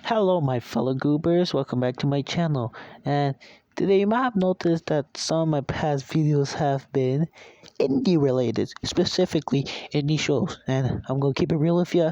Hello, my fellow goobers. Welcome back to my channel. And today you might have noticed that some of my past videos have been indie related, specifically indie shows. And I'm gonna keep it real with you.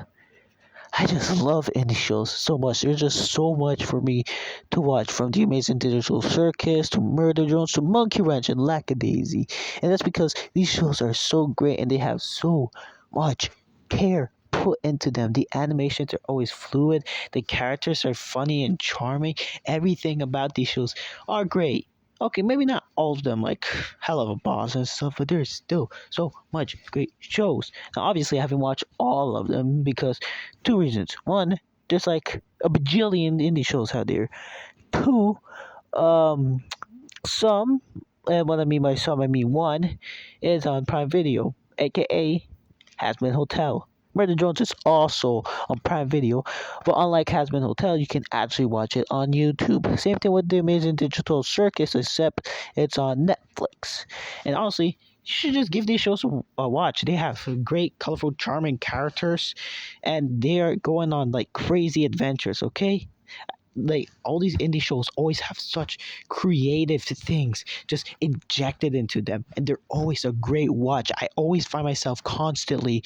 I just love indie shows so much. There's just so much for me to watch, from The Amazing Digital Circus to Murder Drones to Monkey Wrench and Lackadaisy. And that's because these shows are so great and they have so much care put into them. The animations are always fluid, the characters are funny and charming. Everything about these shows are great. Okay, maybe not all of them, like Hell of a Boss and stuff, but there's still so much great shows. Now, obviously, I haven't watched all of them because two reasons. One, there's like a bajillion indie shows out there. Two, um, some, and what I mean by some, I mean one, is on Prime Video, aka Hazbin Hotel. Murder Drones is also on Prime Video, but unlike Hazbin Hotel, you can actually watch it on YouTube. Same thing with The Amazing Digital Circus, except it's on Netflix. And honestly, you should just give these shows a watch. They have great, colorful, charming characters, and they are going on like crazy adventures. Okay, like all these indie shows always have such creative things just injected into them, and they're always a great watch. I always find myself constantly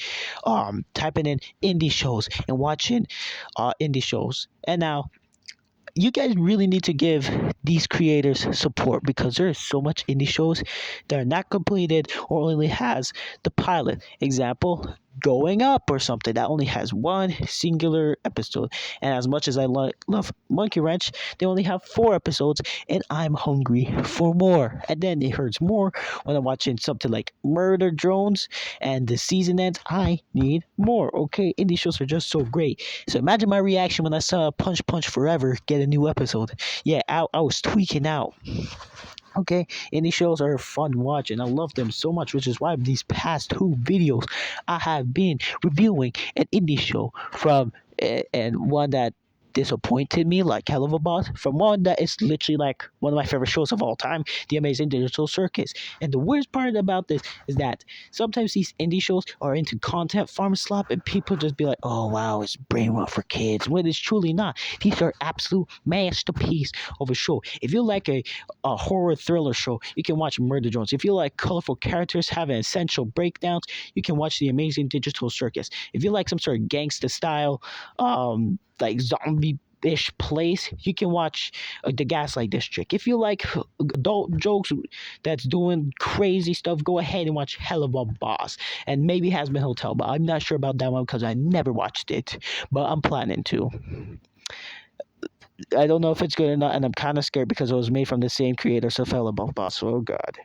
typing in indie shows and watching indie shows. And now you guys really need to give these creators support because there is so much indie shows that are not completed or only has the pilot. Example, Going Up or something that only has one singular episode. And as much as I love Monkey Wrench, they only have 4 episodes, and I'm hungry for more. And then it hurts more when I'm watching something like Murder Drones and the season ends. I need more. Okay, indie shows are just so great. So imagine my reaction when I saw Punch Punch Forever get a new episode. Yeah, I was tweaking out. Okay, indie shows are fun to watch and I love them so much, which is why these past 2 videos I have been reviewing an indie show from and one that disappointed me like hell of a boss, from one that is literally like one of my favorite shows of all time, The Amazing Digital Circus. And the worst part about this is that sometimes these indie shows are into content farm slop and people just be like, oh wow, it's brain rot for kids, when it's truly not. These are absolute masterpiece of a show. If you like a horror thriller show, you can watch Murder Drones. If you like colorful characters having essential breakdowns, you can watch The Amazing Digital Circus. If you like some sort of gangsta style, like zombie-ish place, you can watch The Gaslight District. If you like adult jokes that's doing crazy stuff, go ahead and watch Hell of a Boss. And maybe Hazbin Hotel, but I'm not sure about that one because I never watched it, but I'm planning to. I don't know if it's good or not, and I'm kind of scared because it was made from the same creators of Hell of a Boss. Oh God.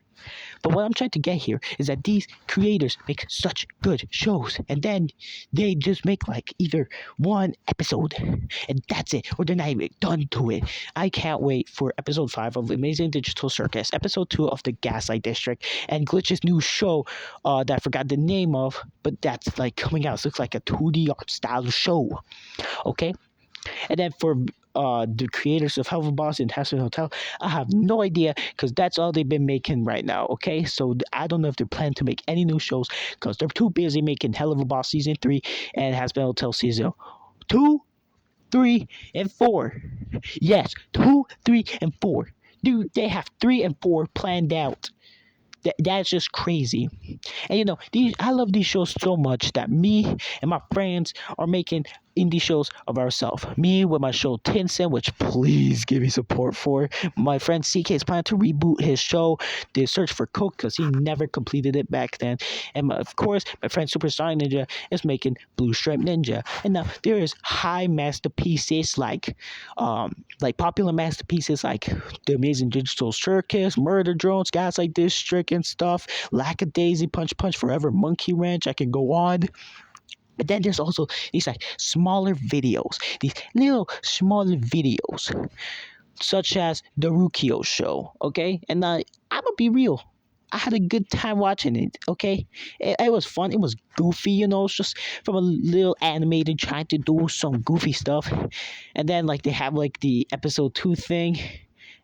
But what I'm trying to get here is that these creators make such good shows, and then they just make like either one episode, and that's it, or they're not even done to it. I can't wait for episode 5 of Amazing Digital Circus, episode 2 of The Gaslight District, and Glitch's new show that I forgot the name of, but that's like coming out. It looks like a 2D art style show. Okay, and then for the creators of Hell of a Boss and Hazard Hotel, I have no idea because that's all they've been making right now. Okay, so I don't know if they're planning to make any new shows because they're too busy making Hell of a Boss season 3 and Hazard Hotel season 2, 3, and 4. Yes, 2, 3, and 4. Dude, they have 3 and 4 planned out. That's just crazy. And you know, I love these shows so much that me and my friends are making indie shows of ourselves. Me with my show Tinsen, which please give me support for. My friend CK is planning to reboot his show, The Search for Coke, because he never completed it back then. And of course, my friend Superstar Ninja is making Blue Stripe Ninja. And now there is high masterpieces like popular masterpieces like The Amazing Digital Circus, Murder Drones, Gaslight District and stuff, Lackadaisy, Punch Punch Forever, Monkey Wrench. I can go on. But then there's also these like smaller videos, these little smaller videos, such as the Rukio show, okay? And I'm gonna be real. I had a good time watching it, okay? It was fun. It was goofy, you know. It's just from a little animated trying to do some goofy stuff. And then, like, they have, like, the episode 2 thing.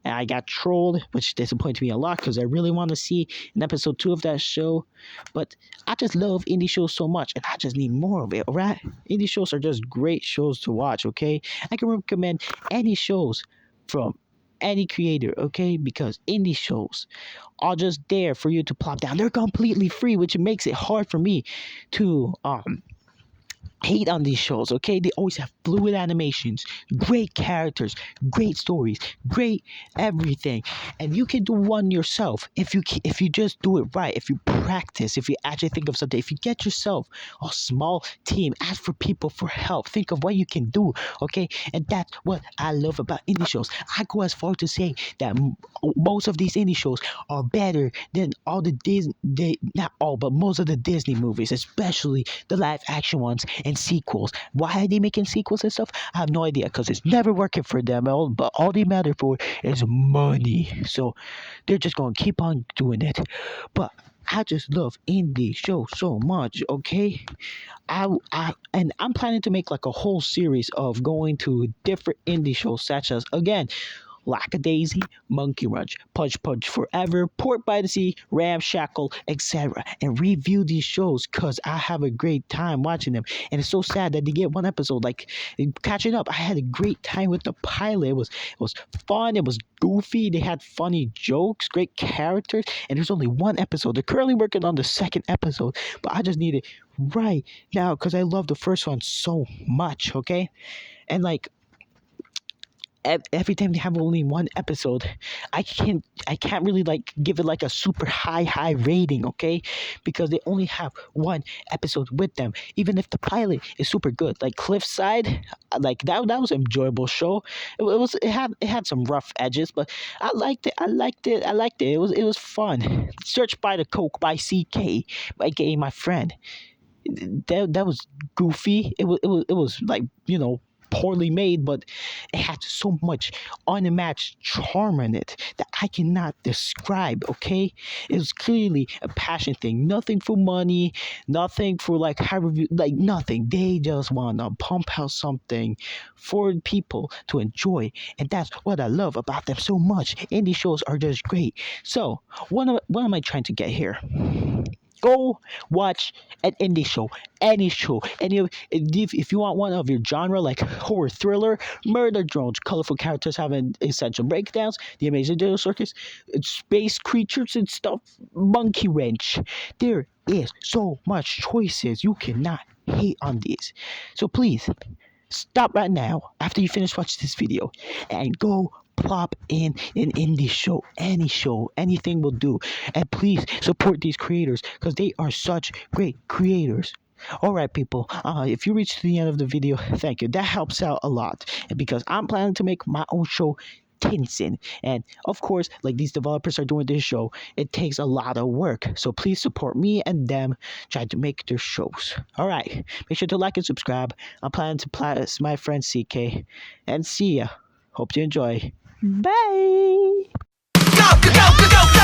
and I got trolled, which disappointed me a lot because I really want to see an episode 2 of that show. But I just love indie shows so much, and I just need more of it. All right, indie shows are just great shows to watch. Okay, I can recommend any shows from any creator, okay? Because indie shows are just there for you to plop down. They're completely free, which makes it hard for me to hate on these shows, okay? They always have fluid animations, great characters, great stories, great everything, and you can do one yourself if you just do it right. If you practice, if you actually think of something, if you get yourself a small team, ask for people for help, think of what you can do, okay? And that's what I love about indie shows. I go as far to say that most of these indie shows are better than all the Disney, not all, but most of the Disney movies, especially the live action ones and sequels. Why are they making sequels and stuff? I have no idea because it's never working for them. But all they matter for is money. So they're just going to keep on doing it. But I just love indie shows so much, okay? And I'm planning to make like a whole series of going to different indie shows, such as, again, Lackadaisy, Monkey Wrench, Punch Punch Forever, Port by the Sea, Ramshackle, etc. And review these shows because I have a great time watching them. And it's so sad that they get one episode. Like, catching up, I had a great time with the pilot. It was fun, it was goofy, they had funny jokes, great characters, and there's only one episode. They're currently working on the second episode, but I just need it right now because I love the first one so much, okay? And like, every time they have only one episode, I can't really like give it like a super high rating, okay? Because they only have one episode with them. Even if the pilot is super good, like Cliffside, like that was an enjoyable show. It had some rough edges, but I liked it. It was fun. Search by the Coke by CK, aka my friend. That was goofy. It was like, poorly made, but it had so much unmatched charm in it that I cannot describe, okay? It was clearly a passion thing. Nothing for money, nothing for like high review, like nothing. They just want to pump out something for people to enjoy. And that's what I love about them so much. Indie shows are just great. So, what am I trying to get here? Go watch an indie show, any show, if you want one of your genre like horror thriller, murder drones, colorful characters having essential breakdowns, the amazing Digital Circus, space creatures and stuff, Monkey Wrench. There is so much choices. You cannot hate on these. So please stop right now after you finish watching this video and go plop in an indie show, anything will do. And please support these creators because they are such great creators. All right, people. If you reach to the end of the video, thank you. That helps out a lot because I'm planning to make my own show, Tinsin. And of course, like these developers are doing this show, it takes a lot of work. So please support me and them trying to make their shows. All right, make sure to like and subscribe. I'm planning to play as my friend CK, and see ya. Hope you enjoy. Bye. Go, go, go, go, go, go.